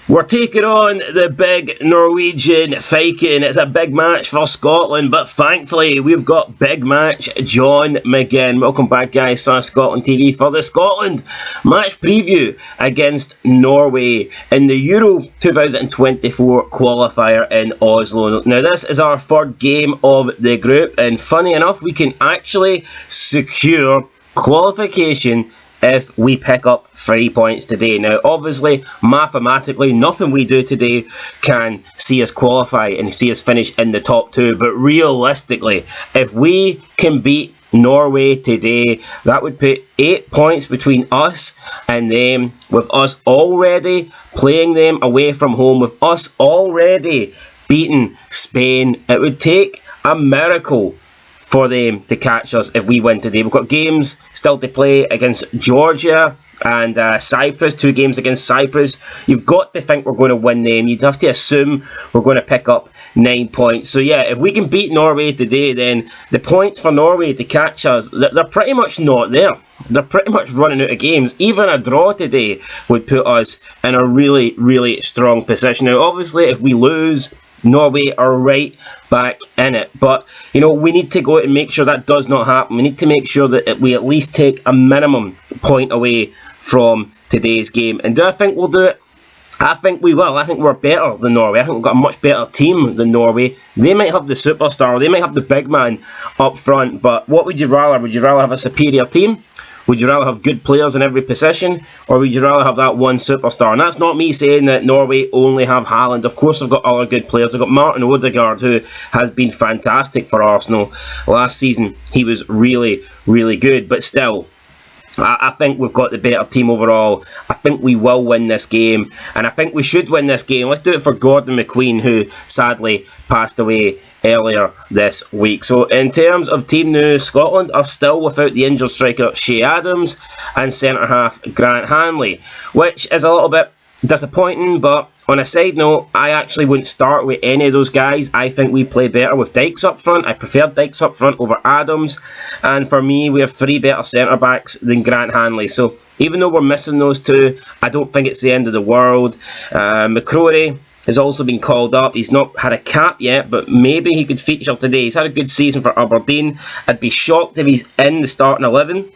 We're taking on the big Norwegian Viking. It's a big match for Scotland, but thankfully we've got big match John McGinn. Welcome back, guys, to Scotland TV for the Scotland match preview against Norway in the Euro 2024 qualifier in Oslo. Now, this is our third game of the group, and funny enough, we can actually secure qualification if we pick up 3 points today. Now, obviously, mathematically, nothing we do today can see us qualify and see us finish in the top two. But realistically, if we can beat Norway today, that would put 8 points between us and them, with us already playing them away from home, with us already beating Spain. It would take a miracle for them to catch us if we win today. We've got games still to play against Georgia and Cyprus, 2 games against Cyprus. You've got to think we're going to win them. You'd have to assume we're going to pick up 9 points. So yeah, if we can beat Norway today, then the points for Norway to catch us, they're pretty much not there. They're pretty much running out of games. Even a draw today would put us in a really, really strong position. Now, obviously, if we lose, Norway are right back in it. But, you know, we need to go out and make sure that does not happen. We need to make sure that we at least take a minimum point away from today's game. And do I think we'll do it? I think we will. I think we're better than Norway. I think we've got a much better team than Norway. They might have the superstar. They might have the big man up front. But what would you rather? Would you rather have a superior team? Would you rather have good players in every position, or would you rather have that one superstar? And that's not me saying that Norway only have Haaland. Of course, they've got other good players. They've got Martin Odegaard, who has been fantastic for Arsenal last season. He was really, really good. But still, I think we've got the better team overall. I think we will win this game, and I think we should win this game. Let's do it for Gordon McQueen, who sadly passed away earlier this week. So in terms of team news, Scotland are still without the injured striker Shea Adams and centre half Grant Hanley, which is a little bit disappointing. But on a side note, I actually wouldn't start with any of those guys. I think we play better with Dykes up front. I prefer Dykes up front over Adams, and for me, we have 3 better centre backs than Grant Hanley. So even though we're missing those 2, I don't think it's the end of the world. McCrory has also been called up. He's not had a cap yet, but maybe he could feature today. He's had a good season for Aberdeen. I'd be shocked if he's in the starting 11.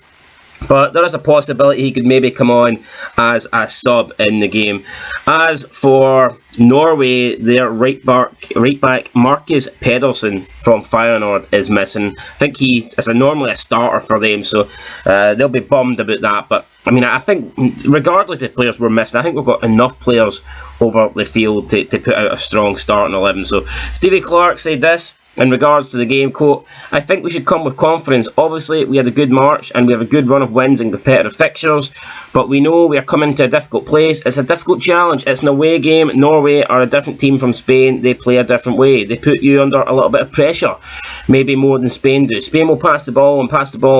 But there is a possibility he could maybe come on as a sub in the game. As for Norway, their right back Marcus Pedersen from Feyenoord is missing. I think he is normally a starter for them, so they'll be bummed about that. But I mean, I think regardless of players we're missing, I think we've got enough players over the field to put out a strong starting 11. So Stevie Clark said this in regards to the game, quote, "I think we should come with confidence. Obviously, we had a good March and we have a good run of wins in competitive fixtures, but we know we are coming to a difficult place. It's a difficult challenge. It's an away game. Norway are a different team from Spain. They play a different way. They put you under a little bit of pressure, maybe more than Spain do. Spain will pass the ball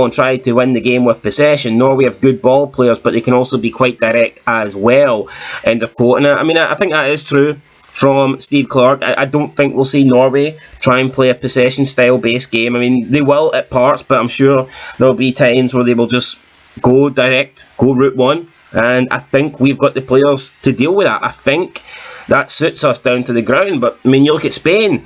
and try to win the game with possession. Norway have good ball players, but they can also be quite direct as well." End of quote. And I mean, I think that is true from Steve Clark. I don't think we'll see Norway try and play a possession style based game. I mean, they will at parts, but I'm sure there'll be times where they will just go direct, go route one, and I think we've got the players to deal with that. I think that suits us down to the ground. But I mean, you look at Spain,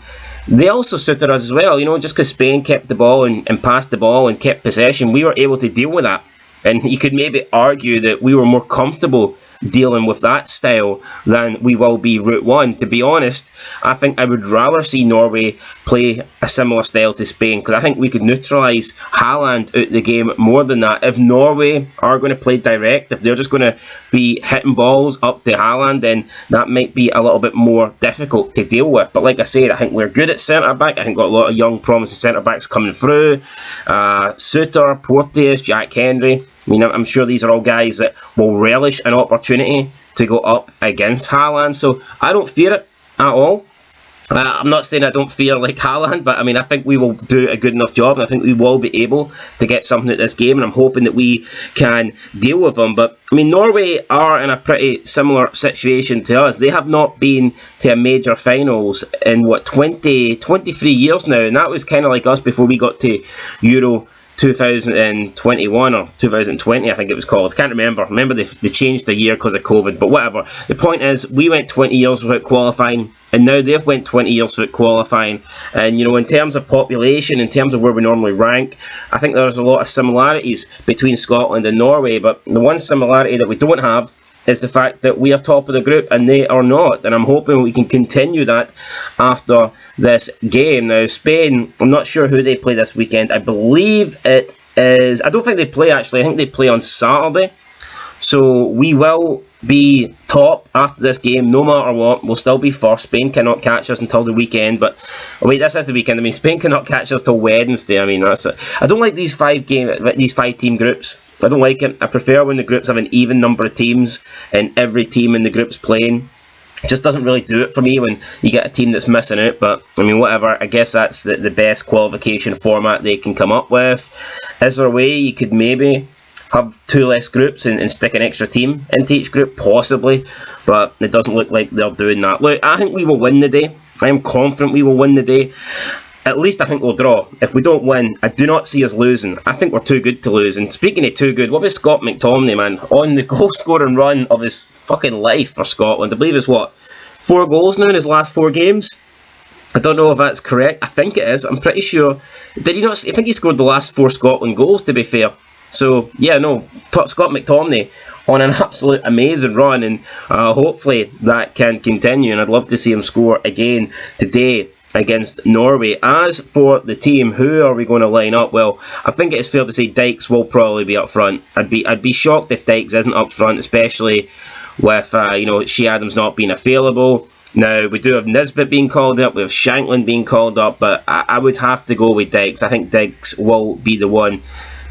they also suited us as well. You know, just because Spain kept the ball and passed the ball and kept possession, we were able to deal with that. And you could maybe argue that we were more comfortable dealing with that style than we will be route one. To be honest, I think I would rather see Norway play a similar style to Spain, because I think we could neutralise Haaland out the game more than that. If Norway are going to play direct, if they're just going to be hitting balls up to Haaland, then that might be a little bit more difficult to deal with. But like I said, I think we're good at centre-back. I think we've got a lot of young promising centre-backs coming through. Suter, Porteous, Jack Hendry. I mean, I'm sure these are all guys that will relish an opportunity to go up against Haaland. So I don't fear it at all. I'm not saying I don't fear like Haaland, but I mean, I think we will do a good enough job, and I think we will be able to get something out of this game, and I'm hoping that we can deal with them. But I mean, Norway are in a pretty similar situation to us. They have not been to a major finals in 23 years now, and that was kind of like us before we got to Euro 2021 or 2020, I think it was called. I can't remember. Remember they changed the year because of COVID, but whatever. The point is, we went 20 years without qualifying, and now they've went 20 years without qualifying. And, you know, in terms of population, in terms of where we normally rank, I think there's a lot of similarities between Scotland and Norway, but the one similarity that we don't have is the fact that we are top of the group and they are not, and I'm hoping we can continue that after this game. Now, Spain, I'm not sure who they play this weekend. I believe it is, I don't think they play actually, I think they play on Saturday. So we will be top after this game, no matter what. We'll still be first. Spain cannot catch us until the weekend, but wait, this is the weekend. I mean, Spain cannot catch us till Wednesday. I mean, that's it. I don't like these five team groups. I don't like it. I prefer when the groups have an even number of teams and every team in the group's playing. It just doesn't really do it for me when you get a team that's missing out, but I mean, whatever. I guess that's the best qualification format they can come up with. Is there a way you could maybe have two less groups and stick an extra team into each group? Possibly, but it doesn't look like they're doing that. Look, I think we will win the day. I am confident we will win the day. At least I think we'll draw. If we don't win, I do not see us losing. I think we're too good to lose. And speaking of too good, what about Scott McTominay, man? On the goal scoring run of his fucking life for Scotland. I believe it's 4 goals now in his last 4 games? I don't know if that's correct. I think it is. I'm pretty sure. Did he not? I think he scored the last 4 Scotland goals, to be fair. So, yeah, no, Scott McTominay on an absolute amazing run, and hopefully that can continue, and I'd love to see him score again today against Norway. As for the team, who are we going to line up? Well, I think it is fair to say Dykes will probably be up front. I'd be shocked if Dykes isn't up front, especially with Shea Adams not being available. Now, we do have Nisbet being called up, we have Shankland being called up, but I would have to go with Dykes. I think Dykes will be the one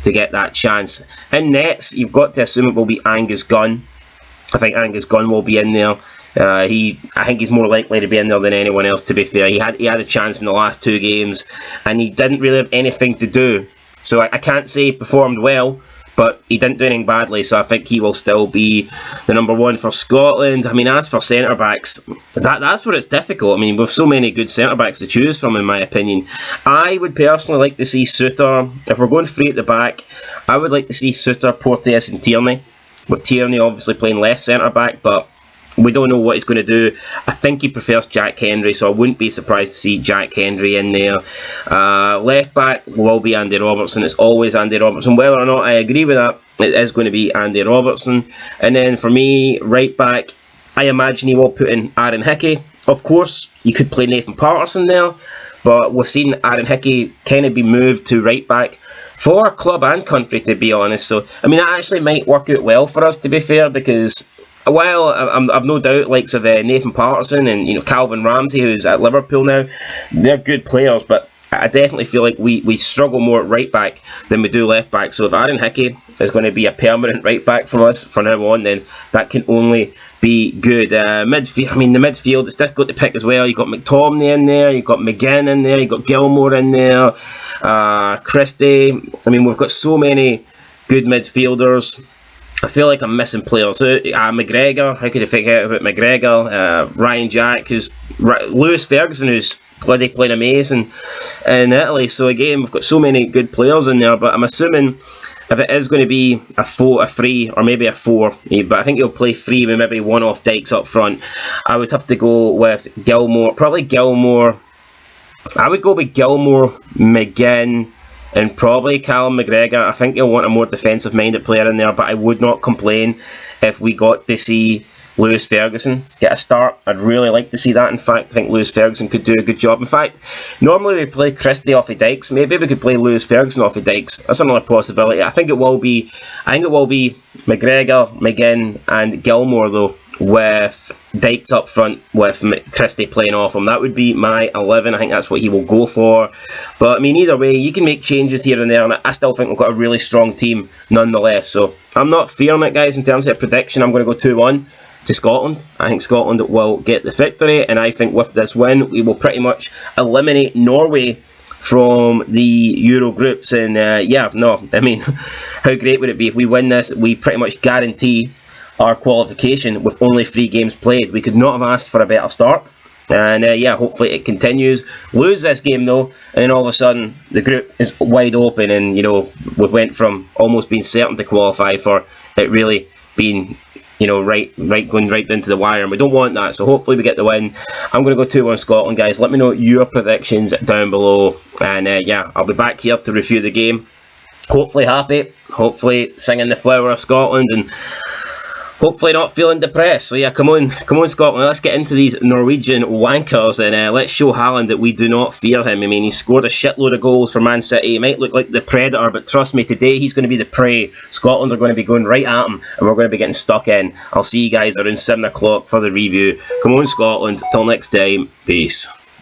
to get that chance. In nets, you've got to assume it will be Angus Gunn. I think Angus Gunn will be in there. I think he's more likely to be in there than anyone else, to be fair. He had a chance in the last 2 games and he didn't really have anything to do. So I can't say he performed well, but he didn't do anything badly, so I think he will still be the number 1 for Scotland. I mean, as for centre-backs, that's where it's difficult. I mean, with so many good centre-backs to choose from, in my opinion. I would personally like to see Suter. If we're going 3 at the back, I would like to see Suter, Porteous and Tierney. With Tierney obviously playing left centre-back, but we don't know what he's going to do. I think he prefers Jack Hendry, so I wouldn't be surprised to see Jack Hendry in there. Left back will be Andy Robertson. It's always Andy Robertson. Whether or not I agree with that, it is going to be Andy Robertson. And then for me, right back, I imagine he will put in Aaron Hickey. Of course, you could play Nathan Patterson there, but we've seen Aaron Hickey kind of be moved to right back for club and country, to be honest. So, I mean, that actually might work out well for us, to be fair, because while I've no doubt likes of Nathan Patterson and Calvin Ramsey, who's at Liverpool now, they're good players, but I definitely feel like we struggle more at right back than we do left back. So if Aaron Hickey is going to be a permanent right back for us from now on, then that can only be good. Midfield, I mean, the midfield, it's difficult to pick as well. You've got McTominay in there, you've got McGinn in there, you've got Gilmore in there, Christie. I mean, we've got so many good midfielders. I feel like I'm missing players out. McGregor, how could I forget about McGregor? Ryan Jack, Lewis Ferguson, who's bloody playing amazing in Italy. So again, we've got so many good players in there, but I'm assuming if it is going to be a 3 or maybe a 4, but I think he'll play 3 with maybe one off Dykes up front, I would have to go with Gilmore. Probably Gilmore. I would go with Gilmore, McGinn, and probably Callum McGregor. I think you'll want a more defensive-minded player in there, but I would not complain if we got to see Lewis Ferguson get a start. I'd really like to see that. In fact, I think Lewis Ferguson could do a good job. In fact, normally we play Christie off of Dykes. Maybe we could play Lewis Ferguson off of Dykes. That's another possibility. I think it will be McGregor, McGinn, and Gilmore though, with Dykes up front with Christie playing off him. That would be my 11. I think that's what he will go for. But I mean, either way, you can make changes here and there, and I still think we've got a really strong team nonetheless. So I'm not fearing it, guys. In terms of prediction, I'm going to go 2-1 to Scotland. I think Scotland will get the victory, and I think with this win, we will pretty much eliminate Norway from the Euro groups. And I mean, how great would it be if we win this? We pretty much guarantee our qualification with only 3 games played. We could not have asked for a better start. And yeah, hopefully it continues. Lose this game though, and then all of a sudden the group is wide open, and you know, we went from almost being certain to qualify for it really being, you know, going right into the wire, and we don't want that. So hopefully we get the win. I'm going to go 2-1 Scotland, guys. Let me know your predictions down below, and yeah, I'll be back here to review the game. Hopefully happy, hopefully singing the flower of Scotland, and hopefully not feeling depressed. So yeah, come on Scotland, let's get into these Norwegian wankers, and let's show Haaland that we do not fear him. I mean, he's scored a shitload of goals for Man City. He might look like the predator, but trust me, today he's going to be the prey. Scotland are going to be going right at him, and we're going to be getting stuck in. I'll see you guys around 7 o'clock for the review. Come on Scotland, till next time, peace.